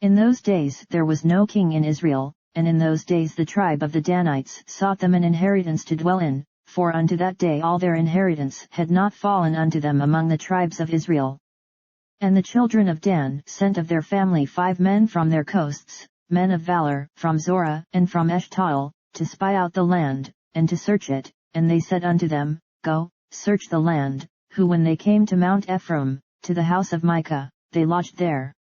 In those days there was no king in Israel, and in those days the tribe of the Danites sought them an inheritance to dwell in, for unto that day all their inheritance had not fallen unto them among the tribes of Israel. And the children of Dan sent of their family 5 men from their coasts, men of valor, from Zorah and from Eshtaol, to spy out the land, and to search it, and they said unto them, Go, search the land, who when they came to Mount Ephraim, to the house of Micah, they lodged there.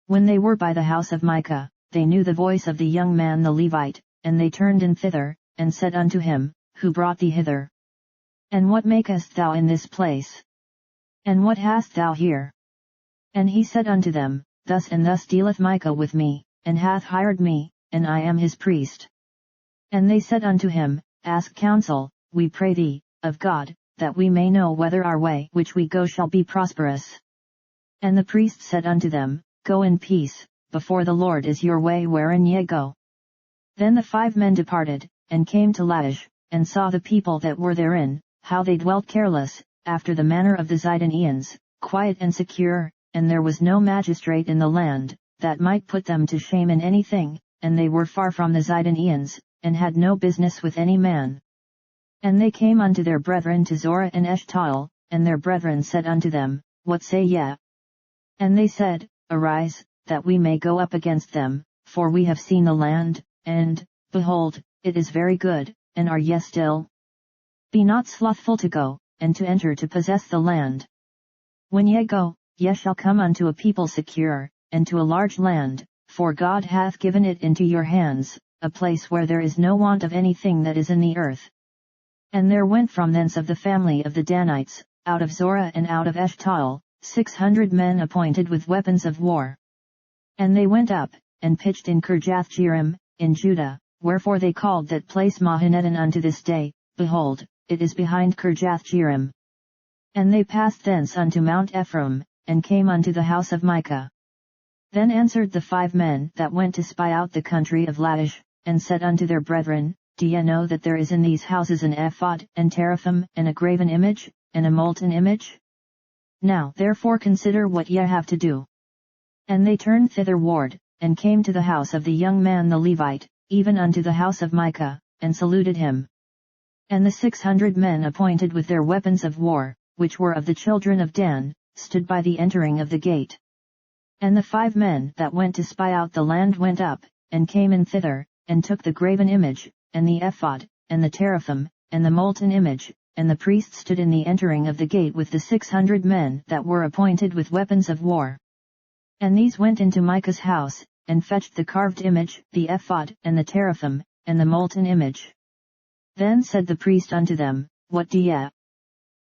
When they were by the house of Micah, they knew the voice of the young man the Levite, and they turned in thither, and said unto him, Who brought thee hither? And what makest thou in this place? And what hast thou here? And he said unto them, Thus and thus dealeth Micah with me, and hath hired me, and I am his priest. And they said unto him, Ask counsel, we pray thee, of God, that we may know whether our way which we go shall be prosperous. And the priest said unto them, Go in peace, before the Lord is your way wherein ye go. Then the 5 men departed, and came to Laish, and saw the people that were therein, how they dwelt careless, after the manner of the Zidonians, quiet and secure, and there was no magistrate in the land, that might put them to shame in anything, and they were far from the Zidonians, and had no business with any man. And they came unto their brethren to Zorah and Eshtaol, and their brethren said unto them, What say ye? And they said, Arise, that we may go up against them, for we have seen the land, and, behold, it is very good, and are ye still? Be not slothful to go, and to enter to possess the land. When ye go, ye shall come unto a people secure, and to a large land, for God hath given it into your hands, a place where there is no want of anything that is in the earth. And there went from thence of the family of the Danites, out of Zorah and out of Eshtaol, 600 men appointed with weapons of war. And they went up, and pitched in Kirjath-jearim, in Judah, wherefore they called that place Mahanedon unto this day, behold, it is behind Kirjath-jearim. And they passed thence unto Mount Ephraim, and came unto the house of Micah. Then answered the 5 men that went to spy out the country of Laish, and said unto their brethren, Do ye know that there is in these houses an ephod, and teraphim, and a graven image, and a molten image? Now therefore consider what ye have to do. And they turned thitherward, and came to the house of the young man the Levite, even unto the house of Micah, and saluted him. And the 600 men appointed with their weapons of war, which were of the children of Dan, stood by the entering of the gate. And the 5 men that went to spy out the land went up, and came in thither, and took the graven image, and the ephod, and the teraphim, and the molten image, and the priest stood in the entering of the gate with the 600 men that were appointed with weapons of war. And these went into Micah's house, and fetched the carved image, the ephod, and the teraphim, and the molten image. Then said the priest unto them, What do ye?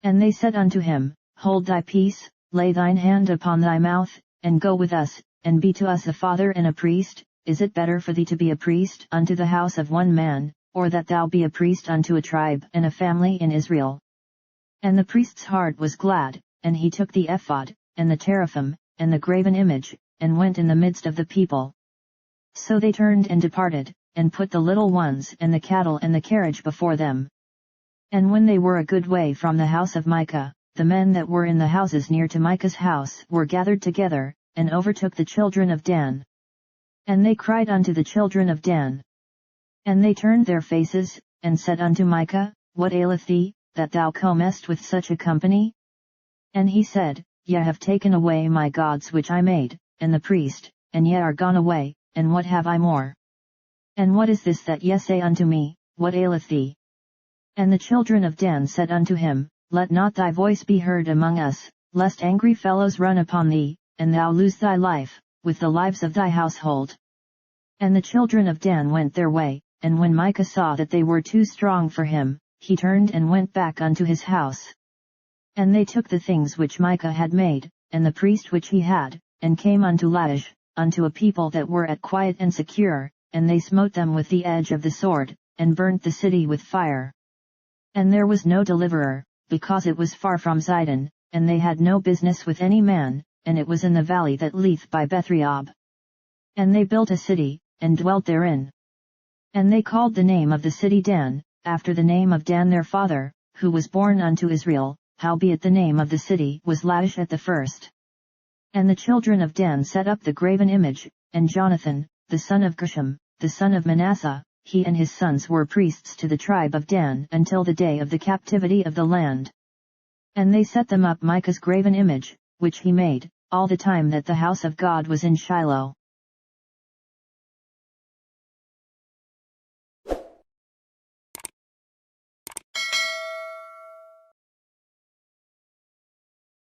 And they said unto him, Hold thy peace, lay thine hand upon thy mouth, and go with us, and be to us a father and a priest. Is it better for thee to be a priest unto the house of one man, or that thou be a priest unto a tribe and a family in Israel? And the priest's heart was glad, and he took the ephod, and the teraphim, and the graven image, and went in the midst of the people. So they turned and departed, and put the little ones and the cattle and the carriage before them. And when they were a good way from the house of Micah, the men that were in the houses near to Micah's house were gathered together, and overtook the children of Dan. And they cried unto the children of Dan. And they turned their faces, and said unto Micah, What aileth thee, that thou comest with such a company? And he said, Ye have taken away my gods which I made, and the priest, and ye are gone away, and what have I more? And what is this that ye say unto me, What aileth thee? And the children of Dan said unto him, Let not thy voice be heard among us, lest angry fellows run upon thee, and thou lose thy life, with the lives of thy household. And the children of Dan went their way, and when Micah saw that they were too strong for him, he turned and went back unto his house. And they took the things which Micah had made, and the priest which he had, and came unto Laish, unto a people that were at quiet and secure, and they smote them with the edge of the sword, and burnt the city with fire. And there was no deliverer, because it was far from Zidon, and they had no business with any man, and it was in the valley that leath by Bethrehob. And they built a city, and dwelt therein. And they called the name of the city Dan, after the name of Dan their father, who was born unto Israel, howbeit the name of the city was Laish at the first. And the children of Dan set up the graven image, and Jonathan, the son of Gershom, the son of Manasseh, he and his sons were priests to the tribe of Dan until the day of the captivity of the land. And they set them up Micah's graven image, which he made, all the time that the house of God was in Shiloh.